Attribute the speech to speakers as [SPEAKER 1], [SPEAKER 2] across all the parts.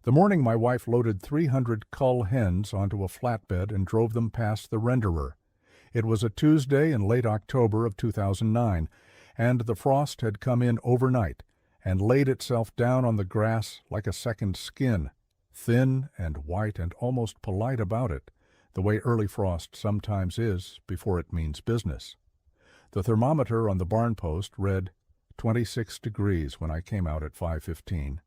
[SPEAKER 1] The morning my wife loaded 300 Cull hens onto a flatbed and drove them past the renderer. It was a Tuesday in late October of 2009, and the frost had come in overnight and laid itself down on the grass like a second skin, thin and white and almost polite about it, the way early frost sometimes is before it means business. The thermometer on the barn post read 26 degrees when I came out at 5:15,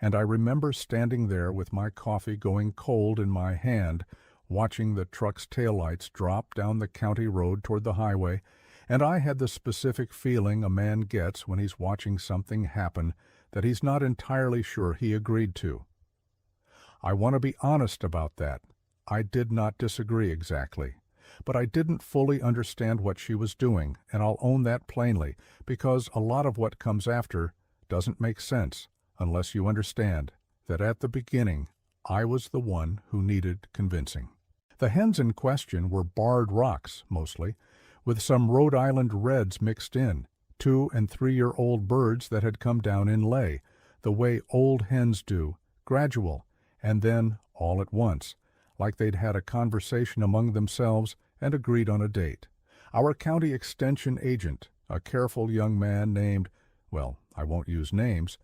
[SPEAKER 1] and I remember standing there with my coffee going cold in my hand, watching the truck's taillights drop down the county road toward the highway, and I had the specific feeling a man gets when he's watching something happen that he's not entirely sure he agreed to. I want to be honest about that. I did not disagree exactly, but I didn't fully understand what she was doing, and I'll own that plainly, because a lot of what comes after doesn't make sense unless you understand that at the beginning I was the one who needed convincing. The hens in question were barred rocks, mostly, with some Rhode Island reds mixed in, 2- and 3-year-old birds that had come down in lay, the way old hens do, gradual, and then all at once, like they'd had a conversation among themselves and agreed on a date. Our county extension agent, a careful young man named, well, I won't use names,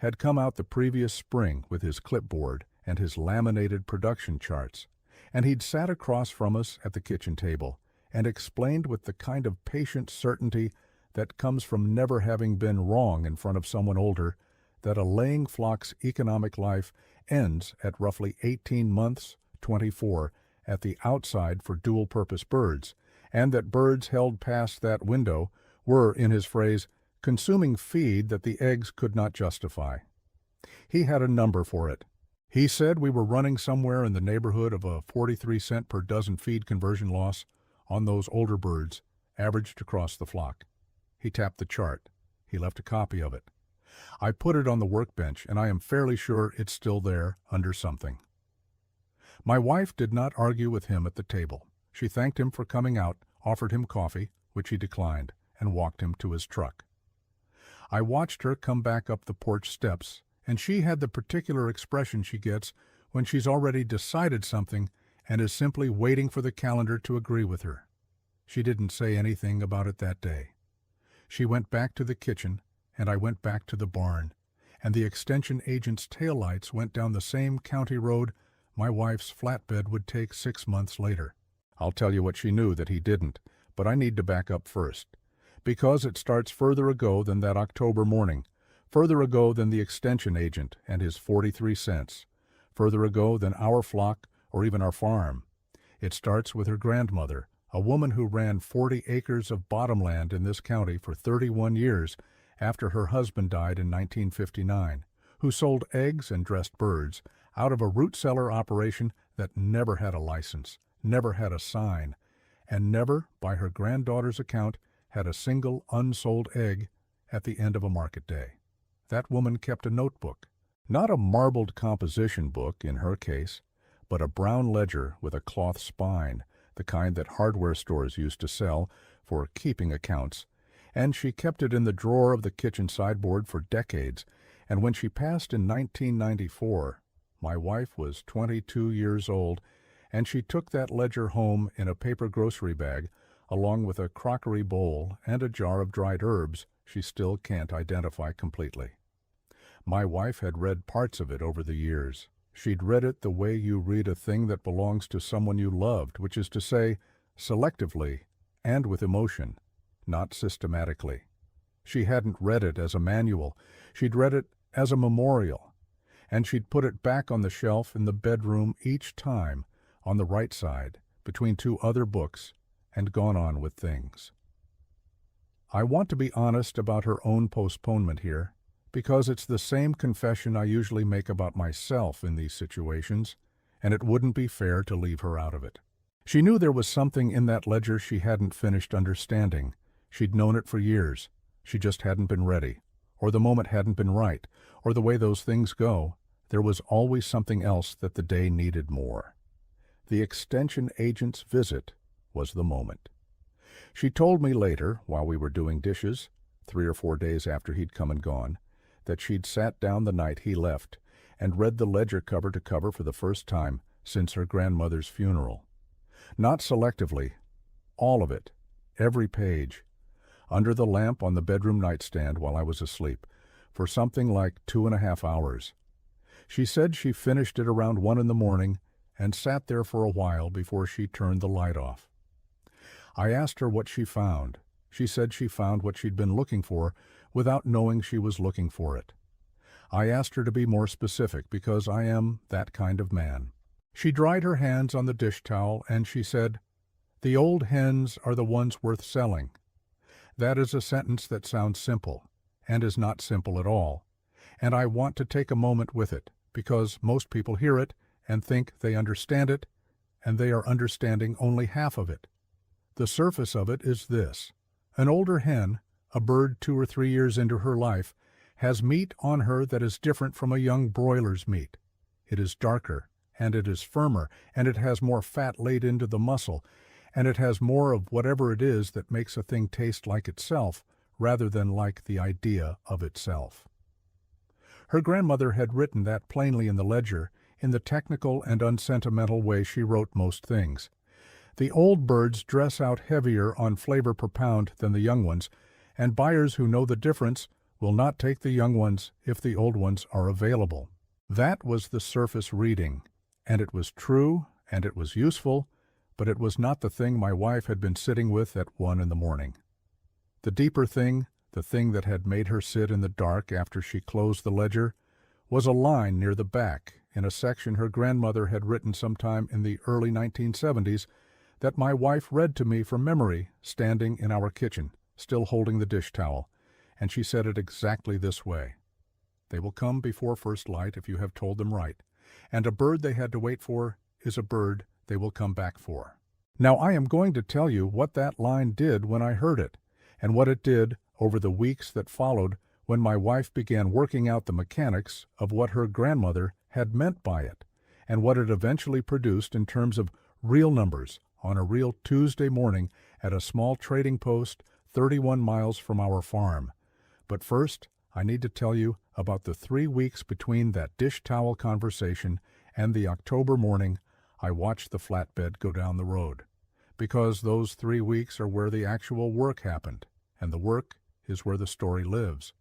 [SPEAKER 1] had come out the previous spring with his clipboard and his laminated production charts, and he'd sat across from us at the kitchen table and explained with the kind of patient certainty that comes from never having been wrong in front of someone older, that a laying flock's economic life ends at roughly 18 months, 24, at the outside for dual-purpose birds, and that birds held past that window were, in his phrase, consuming feed that the eggs could not justify. He had a number for it. He said we were running somewhere in the neighborhood of a 43-cent per dozen feed conversion loss on those older birds, averaged across the flock. He tapped the chart. He left a copy of it. I put it on the workbench, and I am fairly sure it's still there under something. My wife did not argue with him at the table. She thanked him for coming out, offered him coffee, which he declined, and walked him to his truck. I watched her come back up the porch steps, and she had the particular expression she gets when she's already decided something and is simply waiting for the calendar to agree with her. She didn't say anything about it that day. She went back to the kitchen, and I went back to the barn, and the extension agent's taillights went down the same county road my wife's flatbed would take 6 months later. I'll tell you what she knew that he didn't, but I need to back up first, because it starts further ago than that October morning, further ago than the extension agent and his 43 cents, further ago than our flock or even our farm. It starts with her grandmother, a woman who ran 40 acres of bottomland in this county for 31 years after her husband died in 1959, who sold eggs and dressed birds out of a root cellar operation that never had a license, never had a sign, and never, by her granddaughter's account, had a single unsold egg at the end of a market day. That woman kept a notebook, not a marbled composition book in her case, but a brown ledger with a cloth spine, the kind that hardware stores used to sell for keeping accounts, and she kept it in the drawer of the kitchen sideboard for decades, and when she passed in 1994, my wife was 22 years old, and she took that ledger home in a paper grocery bag, along with a crockery bowl and a jar of dried herbs she still can't identify completely. My wife had read parts of it over the years. She'd read it the way you read a thing that belongs to someone you loved, which is to say, selectively and with emotion, not systematically. She hadn't read it as a manual. She'd read it as a memorial, and she'd put it back on the shelf in the bedroom each time, on the right side, between 2 other books, and gone on with things. I want to be honest about her own postponement here, because it's the same confession I usually make about myself in these situations, and it wouldn't be fair to leave her out of it. She knew there was something in that ledger she hadn't finished understanding. She'd known it for years. She just hadn't been ready, or the moment hadn't been right, or the way those things go, there was always something else that the day needed more. The extension agent's visit was the moment. She told me later, while we were doing dishes, 3 or 4 days after he'd come and gone, that she'd sat down the night he left and read the ledger cover to cover for the first time since her grandmother's funeral. Not selectively, all of it, every page, under the lamp on the bedroom nightstand while I was asleep, for something like 2.5 hours. She said she finished it around 1 in the morning and sat there for a while before she turned the light off. I asked her what she found. She said she found what she'd been looking for without knowing she was looking for it. I asked her to be more specific because I am that kind of man. She dried her hands on the dish towel and she said, "The old hens are the ones worth selling." That is a sentence that sounds simple, and is not simple at all, and I want to take a moment with it, because most people hear it and think they understand it, and they are understanding only half of it. The surface of it is this: an older hen, a bird 2 or 3 years into her life, has meat on her that is different from a young broiler's meat. It is darker, and it is firmer, and it has more fat laid into the muscle, and it has more of whatever it is that makes a thing taste like itself, rather than like the idea of itself. Her grandmother had written that plainly in the ledger, in the technical and unsentimental way she wrote most things. The old birds dress out heavier on flavor per pound than the young ones, and buyers who know the difference will not take the young ones if the old ones are available. That was the surface reading, and it was true, and it was useful, but it was not the thing my wife had been sitting with at 1 in the morning. The deeper thing, the thing that had made her sit in the dark after she closed the ledger, was a line near the back in a section her grandmother had written sometime in the early 1970s that my wife read to me from memory standing in our kitchen, still holding the dish towel, and she said it exactly this way: "They will come before first light if you have told them right, and a bird they had to wait for is a bird they will come back for." Now I am going to tell you what that line did when I heard it, and what it did over the weeks that followed when my wife began working out the mechanics of what her grandmother had meant by it, and what it eventually produced in terms of real numbers on a real Tuesday morning at a small trading post 31 miles from our farm. But first, I need to tell you about the 3 weeks between that dish towel conversation and the October morning I watched the flatbed go down the road, because those 3 weeks are where the actual work happened, and the work is where the story lives.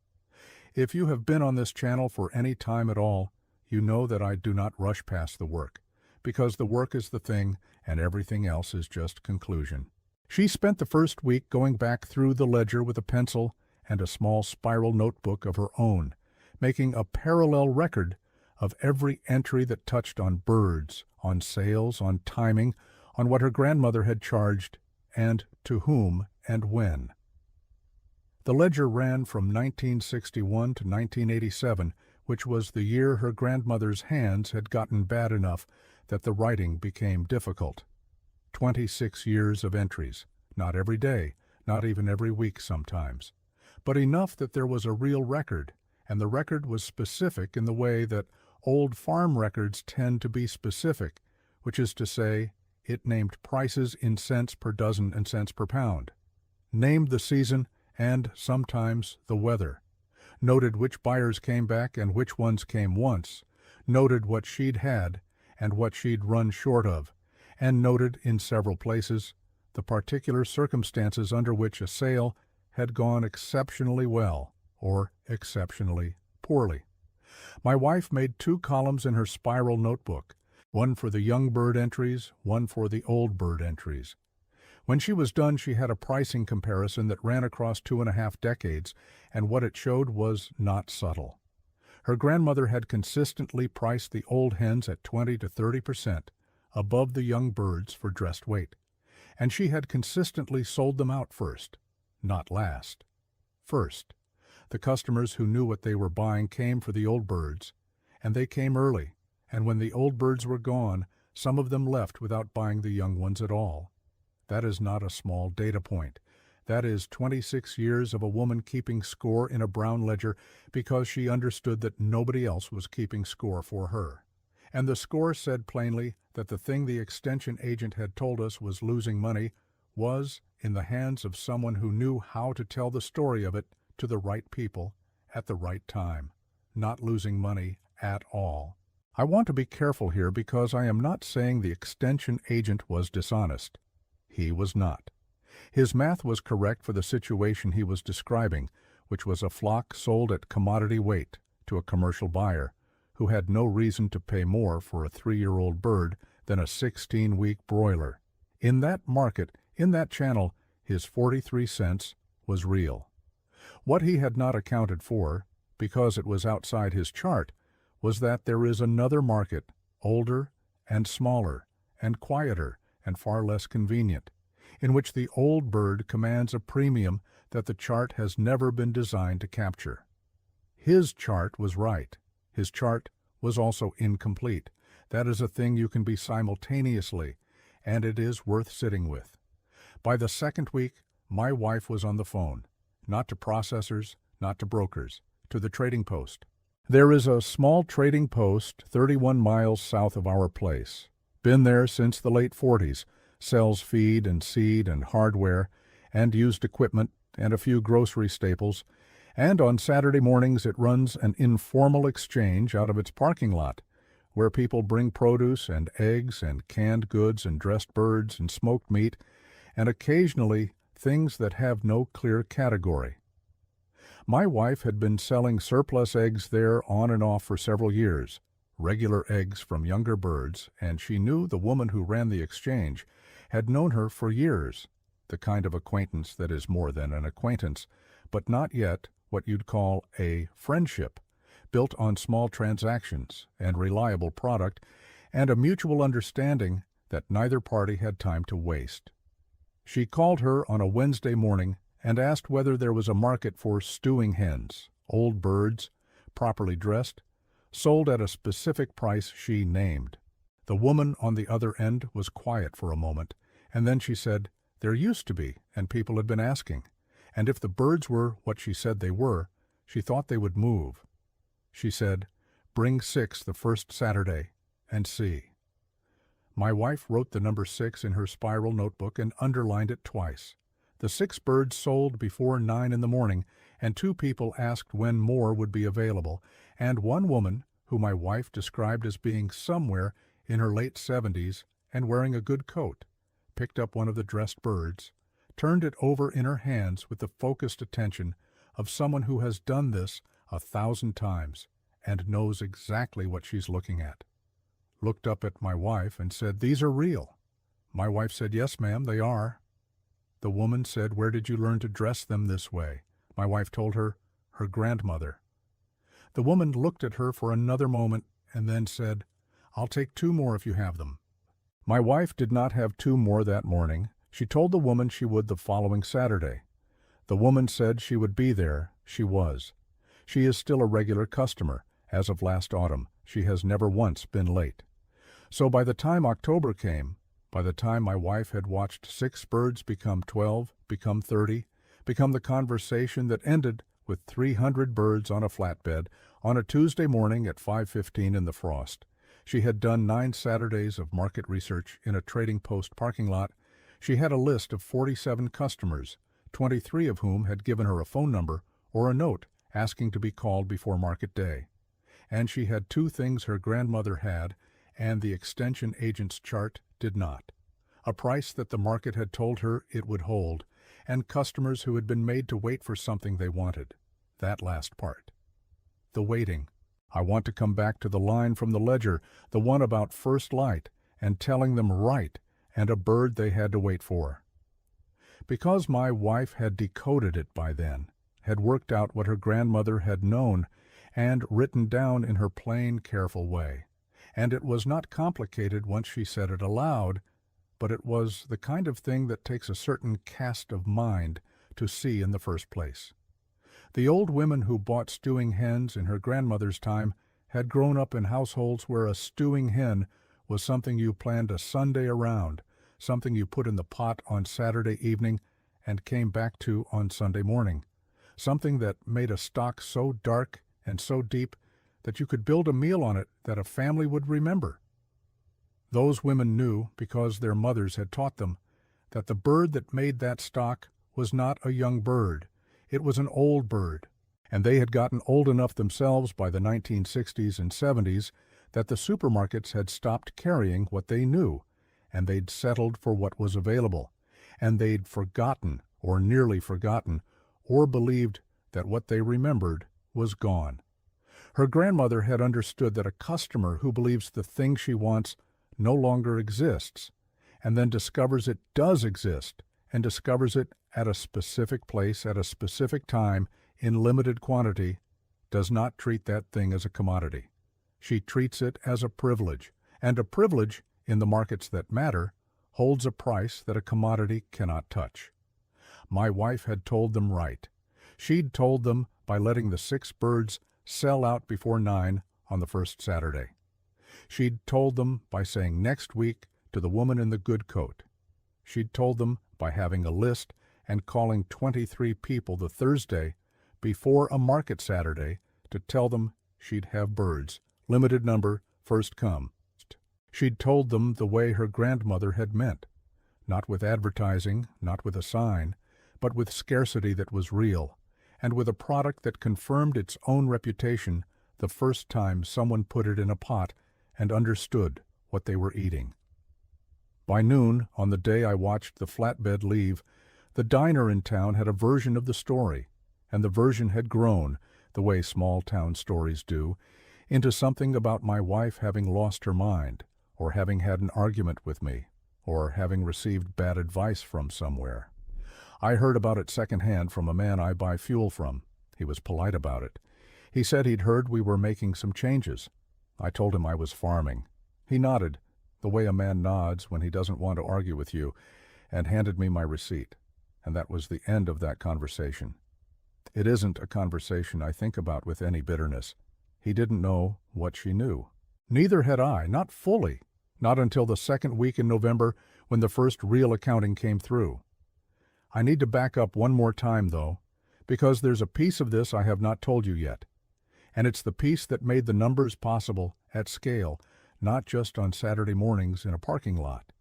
[SPEAKER 1] If you have been on this channel for any time at all, you know that I do not rush past the work, because the work is the thing and everything else is just conclusion. She spent the first week going back through the ledger with a pencil and a small spiral notebook of her own, making a parallel record of every entry that touched on birds, on sales, on timing, on what her grandmother had charged, and to whom and when. The ledger ran from 1961 to 1987, which was the year her grandmother's hands had gotten bad enough that the writing became difficult. 26 years of entries, not every day, not even every week sometimes, but enough that there was a real record, and the record was specific in the way that old farm records tend to be specific, which is to say, it named prices in cents per dozen and cents per pound, named the season and sometimes the weather, noted which buyers came back and which ones came once, noted what she'd had and what she'd run short of, and noted in several places the particular circumstances under which a sale had gone exceptionally well or exceptionally poorly. My wife made 2 columns in her spiral notebook, one for the young bird entries, one for the old bird entries. When she was done, she had a pricing comparison that ran across 2.5 decades, and what it showed was not subtle. Her grandmother had consistently priced the old hens at 20 to 30% above the young birds for dressed weight, and she had consistently sold them out first, not last. First. The customers who knew what they were buying came for the old birds, and they came early, and when the old birds were gone, some of them left without buying the young ones at all. That is not a small data point. That is 26 years of a woman keeping score in a brown ledger because she understood that nobody else was keeping score for her. And the score said plainly that the thing the extension agent had told us was losing money was in the hands of someone who knew how to tell the story of it to the right people at the right time, not losing money at all. I want to be careful here because I am not saying the extension agent was dishonest. He was not. His math was correct for the situation he was describing, which was a flock sold at commodity weight to a commercial buyer who had no reason to pay more for a 3-year-old bird than a 16-week broiler. In that market, in that channel, his 43 cents was real. What he had not accounted for, because it was outside his chart, was that there is another market, older and smaller and quieter and far less convenient, in which the old bird commands a premium that the chart has never been designed to capture. His chart was right. His chart was also incomplete. That is a thing you can be simultaneously, and it is worth sitting with. By the second week, my wife was on the phone, not to processors, not to brokers, to the trading post. There is a small trading post 31 miles south of our place. Been there since the late 40s, sells feed and seed and hardware and used equipment and a few grocery staples, and on Saturday mornings it runs an informal exchange out of its parking lot, where people bring produce and eggs and canned goods and dressed birds and smoked meat, and occasionally things that have no clear category. My wife had been selling surplus eggs there on and off for several years, regular eggs from younger birds, and she knew the woman who ran the exchange, had known her for years, the kind of acquaintance that is more than an acquaintance, but not yet what you'd call a friendship, built on small transactions and reliable product, and a mutual understanding that neither party had time to waste. She called her on a Wednesday morning and asked whether there was a market for stewing hens, old birds, properly dressed, sold at a specific price she named. The woman on the other end was quiet for a moment, and then she said, "There used to be, and people had been asking, and if the birds were what she said they were, she thought they would move." She said, "Bring 6 the first Saturday, and see." My wife wrote the number 6 in her spiral notebook and underlined it twice. The 6 birds sold before 9 in the morning, and 2 people asked when more would be available, and one woman, who my wife described as being somewhere in her late 70s and wearing a good coat, picked up one of the dressed birds, turned it over in her hands with the focused attention of someone who has done this 1,000 times and knows exactly what she's looking at. Looked up at my wife and said, "These are real." My wife said, "Yes, ma'am, they are." The woman said, "Where did you learn to dress them this way?" My wife told her, her grandmother. The woman looked at her for another moment and then said, "I'll take 2 more if you have them." My wife did not have 2 more that morning. She told the woman she would the following Saturday. The woman said she would be there. She was. She is still a regular customer. As of last autumn, she has never once been late. So by the time October came, by the time my wife had watched 6 birds become 12, become 30, become the conversation that ended with 300 birds on a flatbed on a Tuesday morning at 5:15 in the frost, she had done 9 Saturdays of market research in a trading post parking lot. She had a list of 47 customers, 23 of whom had given her a phone number or a note asking to be called before market day. And she had 2 things her grandmother had and the extension agent's chart did not: a price that the market had told her it would hold, and customers who had been made to wait for something they wanted. That last part. The waiting. I want to come back to the line from the ledger, the one about first light, and telling them right, and a bird they had to wait for. Because my wife had decoded it by then, had worked out what her grandmother had known, and written down in her plain, careful way. And it was not complicated once she said it aloud, but it was the kind of thing that takes a certain cast of mind to see in the first place. The old women who bought stewing hens in her grandmother's time had grown up in households where a stewing hen was something you planned a Sunday around, something you put in the pot on Saturday evening and came back to on Sunday morning, something that made a stock so dark and so deep that you could build a meal on it that a family would remember. Those women knew, because their mothers had taught them, that the bird that made that stock was not a young bird. It was an old bird, And they had gotten old enough themselves by the 1960s and 70s that the supermarkets had stopped carrying what they knew, and they'd settled for what was available, and they'd forgotten, or nearly forgotten, or believed that what they remembered was gone. Her grandmother had understood that a customer who believes the thing she wants no longer exists, and then discovers it does exist, and discovers it at a specific place at a specific time in limited quantity, does not treat that thing as a commodity. She treats it as a privilege, and a privilege, in the markets that matter, holds a price that a commodity cannot touch. My wife had told them right. She'd told them by letting the 6 birds sell out before 9 on the first Saturday. She'd told them by saying next week to the woman in the good coat. She'd told them by having a list and calling 23 people the Thursday before a market Saturday to tell them she'd have birds, limited number, first come. She'd told them the way her grandmother had meant, not with advertising, not with a sign, but with scarcity that was real, and with a product that confirmed its own reputation the first time someone put it in a pot and understood what they were eating. By noon, on the day I watched the flatbed leave, the diner in town had a version of the story, and the version had grown, the way small-town stories do, into something about my wife having lost her mind, or having had an argument with me, or having received bad advice from somewhere. I heard about it secondhand from a man I buy fuel from. He was polite about it. He said he'd heard we were making some changes. I told him I was farming. He nodded, the way a man nods when he doesn't want to argue with you, and handed me my receipt. And that was the end of that conversation. It isn't a conversation I think about with any bitterness. He didn't know what she knew. Neither had I, not fully, not until the second week in November when the first real accounting came through. I need to back up one more time, though, because there's a piece of this I have not told you yet, and it's the piece that made the numbers possible at scale, not just on Saturday mornings in a parking lot.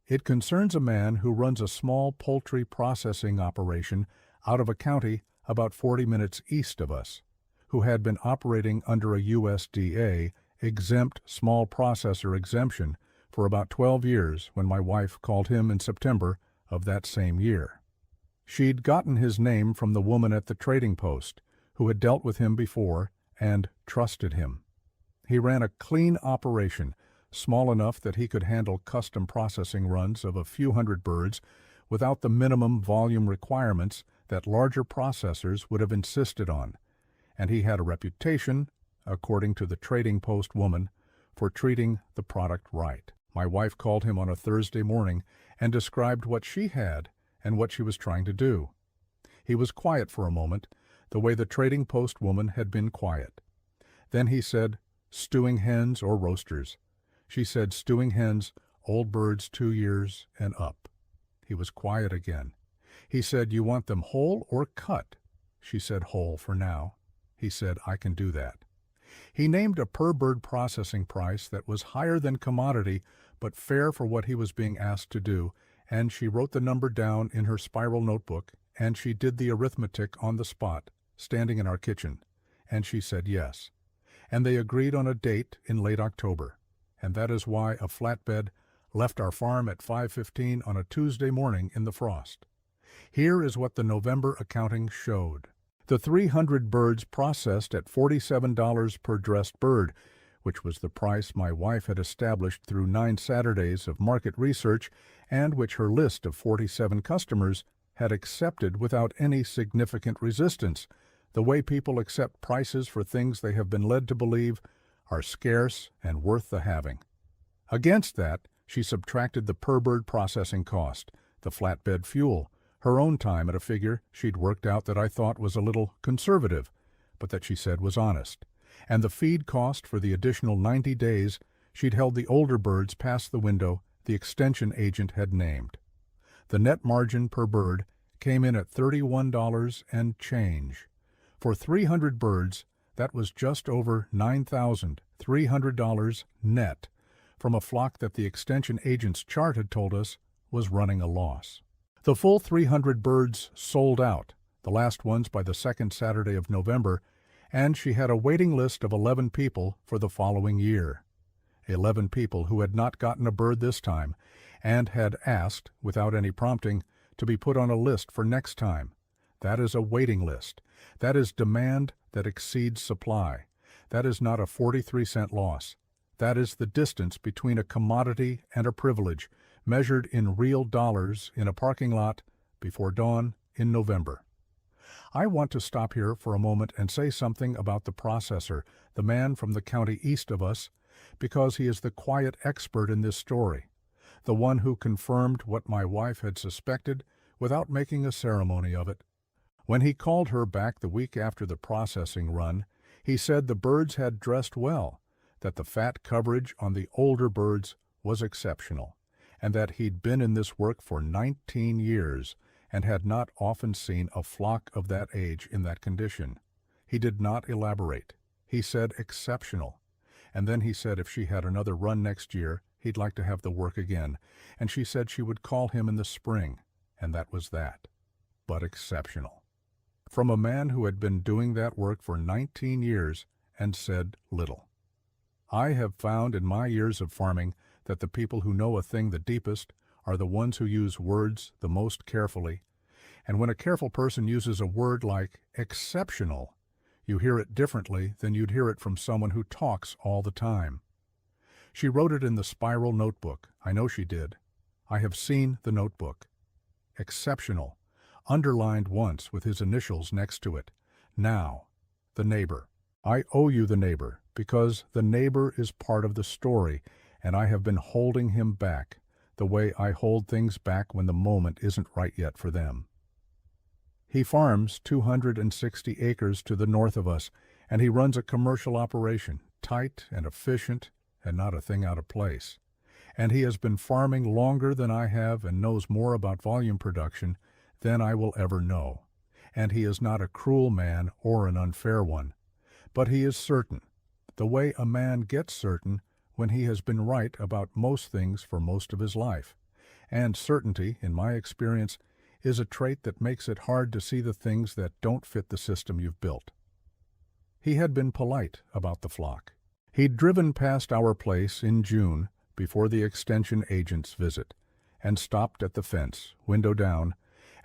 [SPEAKER 1] It concerns a man who runs a small poultry processing operation out of a county about 40 minutes east of us, who had been operating under a USDA exempt small processor exemption for about 12 years when my wife called him in September of that same year. She'd gotten his name from the woman at the trading post, who had dealt with him before and trusted him. He ran a clean operation, small enough that he could handle custom processing runs of a few hundred birds without the minimum volume requirements that larger processors would have insisted on, and he had a reputation, according to the trading post woman, for treating the product right. My wife called him on a Thursday morning and described what she had and what she was trying to do. He was quiet for a moment, the way the trading post woman had been quiet. Then he said, stewing hens or roasters. She said, stewing hens, old birds 2 years and up. He was quiet again. He said, you want them whole or cut? She said, whole for now. He said, I can do that. He named a per-bird processing price that was higher than commodity, but fair for what he was being asked to do, and she wrote the number down in her spiral notebook, and she did the arithmetic on the spot, standing in our kitchen, and she said yes. And they agreed on a date in late October, and that is why a flatbed left our farm at 5:15 on a Tuesday morning in the frost. Here is what the November accounting showed. The 300 birds processed at $47 per dressed bird, which was the price my wife had established through 9 Saturdays of market research and which her list of 47 customers had accepted without any significant resistance, the way people accept prices for things they have been led to believe are scarce and worth the having. Against that, she subtracted the per-bird processing cost, the flatbed fuel, her own time at a figure she'd worked out that I thought was a little conservative, but that she said was honest, and the feed cost for the additional 90 days she'd held the older birds past the window the extension agent had named. The net margin per bird came in at $31 and change. For 300 birds, that was just over $9,300 net from a flock that the extension agent's chart had told us was running a loss. The full 300 birds sold out, the last ones by the second Saturday of November, and she had a waiting list of 11 people for the following year. 11 people who had not gotten a bird this time, and had asked, without any prompting, to be put on a list for next time. That is a waiting list. That is demand that exceeds supply. That is not a 43-cent loss. That is the distance between a commodity and a privilege, measured in real dollars in a parking lot before dawn in November. I want to stop here for a moment and say something about the processor, the man from the county east of us, because he is the quiet expert in this story, the one who confirmed what my wife had suspected without making a ceremony of it. When he called her back the week after the processing run, he said the birds had dressed well, that the fat coverage on the older birds was exceptional, and that he'd been in this work for 19 years and had not often seen a flock of that age in that condition. He did not elaborate. He said exceptional. And then he said if she had another run next year, he'd like to have the work again, and she said she would call him in the spring, and that was that. But exceptional. From a man who had been doing that work for 19 years and said little. I have found in my years of farming that the people who know a thing the deepest are the ones who use words the most carefully, and when a careful person uses a word like exceptional, you hear it differently than you'd hear it from someone who talks all the time. She wrote it in the spiral notebook. I know she did. I have seen the notebook. Exceptional, underlined once with his initials next to it. Now, the neighbor. I owe you the neighbor, because the neighbor is part of the story, and I have been holding him back, the way I hold things back when the moment isn't right yet for them. He farms 260 acres to the north of us, and he runs a commercial operation, tight and efficient and not a thing out of place. And he has been farming longer than I have and knows more about volume production than I will ever know. And he is not a cruel man or an unfair one. But he is certain, the way a man gets certain when he has been right about most things for most of his life. And certainty, in my experience, is a trait that makes it hard to see the things that don't fit the system you've built. He had been polite about the flock. He'd driven past our place in June before the extension agent's visit, and stopped at the fence, window down,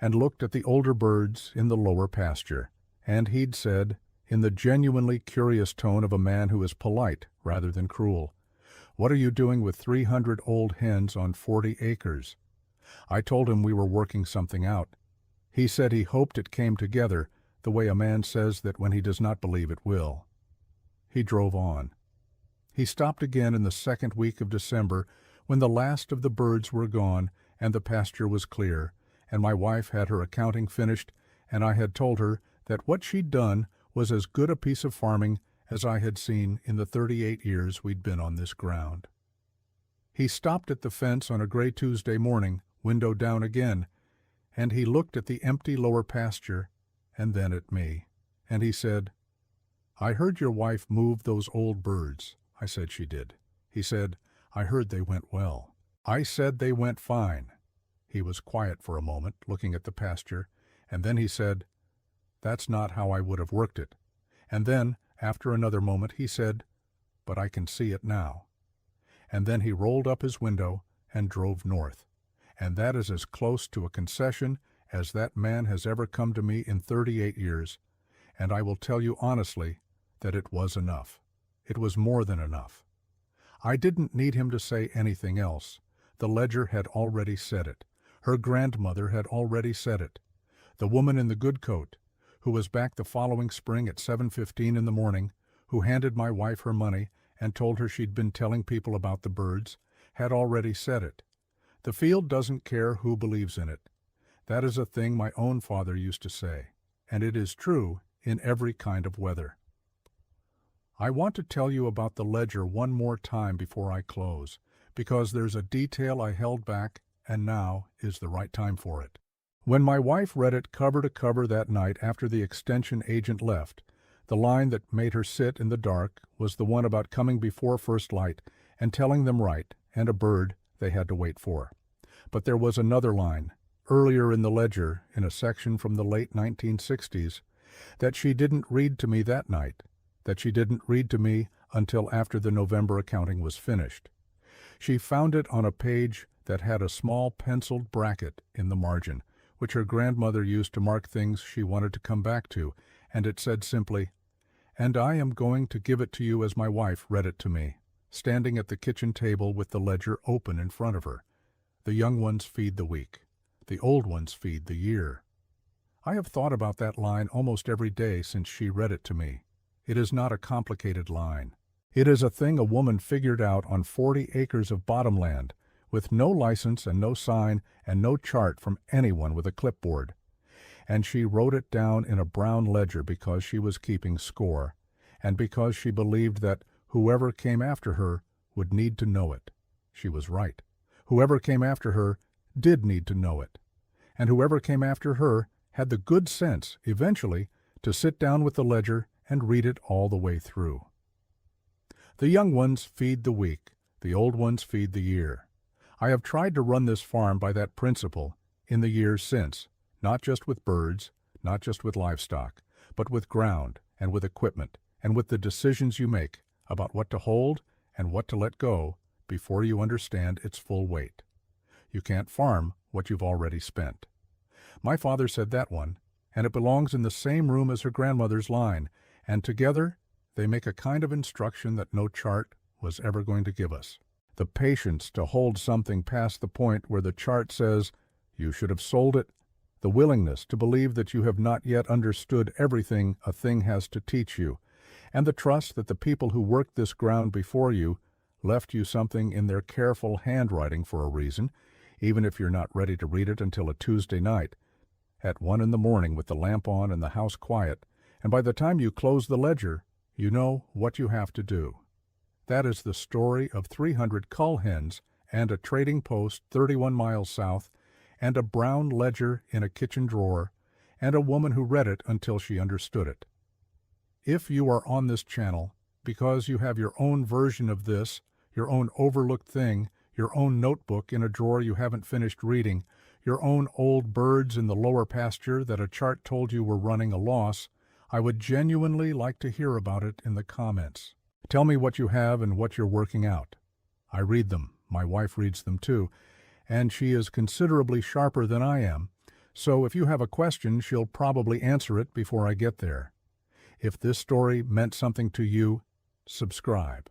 [SPEAKER 1] and looked at the older birds in the lower pasture, and he'd said, in the genuinely curious tone of a man who is polite rather than cruel, "What are you doing with 300 old hens on 40 acres?" I told him we were working something out. He said he hoped it came together the way a man says that when he does not believe it will. He drove on. He stopped again in the second week of December when the last of the birds were gone and the pasture was clear, and my wife had her accounting finished, and I had told her that what she'd done was as good a piece of farming as I had seen in the 38 years we'd been on this ground. He stopped at the fence on a gray Tuesday morning, window down again, and he looked at the empty lower pasture and then at me, and he said, "I heard your wife move those old birds." I said she did. He said, "I heard they went well." I said they went fine. He was quiet for a moment, looking at the pasture, and then he said, "That's not how I would have worked it." And then, after another moment, he said, "But I can see it now." And then he rolled up his window and drove north. And that is as close to a concession as that man has ever come to me in 38 years, and I will tell you honestly that it was enough. It was more than enough. I didn't need him to say anything else. The ledger had already said it. Her grandmother had already said it. The woman in the good coat, who was back the following spring at 7:15 in the morning, who handed my wife her money and told her she'd been telling people about the birds, had already said it. The field doesn't care who believes in it. That is a thing my own father used to say, and it is true in every kind of weather. I want to tell you about the ledger one more time before I close, because there's a detail I held back, and now is the right time for it. When my wife read it cover to cover that night after the extension agent left, the line that made her sit in the dark was the one about coming before first light and telling them right, and a bird they had to wait for. But there was another line, earlier in the ledger, in a section from the late 1960s, that she didn't read to me that night, that she didn't read to me until after the November accounting was finished. She found it on a page that had a small penciled bracket in the margin, which her grandmother used to mark things she wanted to come back to, and it said simply, "And I am going to give it to you as my wife read it to me," standing at the kitchen table with the ledger open in front of her. The young ones feed the week. The old ones feed the year. I have thought about that line almost every day since she read it to me. It is not a complicated line. It is a thing a woman figured out on 40 acres of bottomland, with no license and no sign and no chart from anyone with a clipboard. And she wrote it down in a brown ledger because she was keeping score, and because she believed that whoever came after her would need to know it. She was right. Whoever came after her did need to know it. And whoever came after her had the good sense, eventually, to sit down with the ledger and read it all the way through. The young ones feed the week. The old ones feed the year. I have tried to run this farm by that principle in the years since, not just with birds, not just with livestock, but with ground and with equipment and with the decisions you make about what to hold and what to let go before you understand its full weight. You can't farm what you've already spent. My father said that one, and it belongs in the same room as her grandmother's line, and together they make a kind of instruction that no chart was ever going to give us. The patience to hold something past the point where the chart says you should have sold it, the willingness to believe that you have not yet understood everything a thing has to teach you, and the trust that the people who worked this ground before you left you something in their careful handwriting for a reason, even if you're not ready to read it until a Tuesday night, at 1 a.m. with the lamp on and the house quiet, and by the time you close the ledger, you know what you have to do. That is the story of 300 Cull Hens and a trading post 31 miles south, and a brown ledger in a kitchen drawer, and a woman who read it until she understood it. If you are on this channel because you have your own version of this, your own overlooked thing, your own notebook in a drawer you haven't finished reading, your own old birds in the lower pasture that a chart told you were running a loss, I would genuinely like to hear about it in the comments. Tell me what you have and what you're working out. I read them. My wife reads them too, and she is considerably sharper than I am, so if you have a question, she'll probably answer it before I get there. If this story meant something to you, subscribe.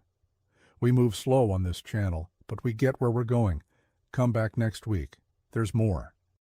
[SPEAKER 1] We move slow on this channel, but we get where we're going. Come back next week. There's more.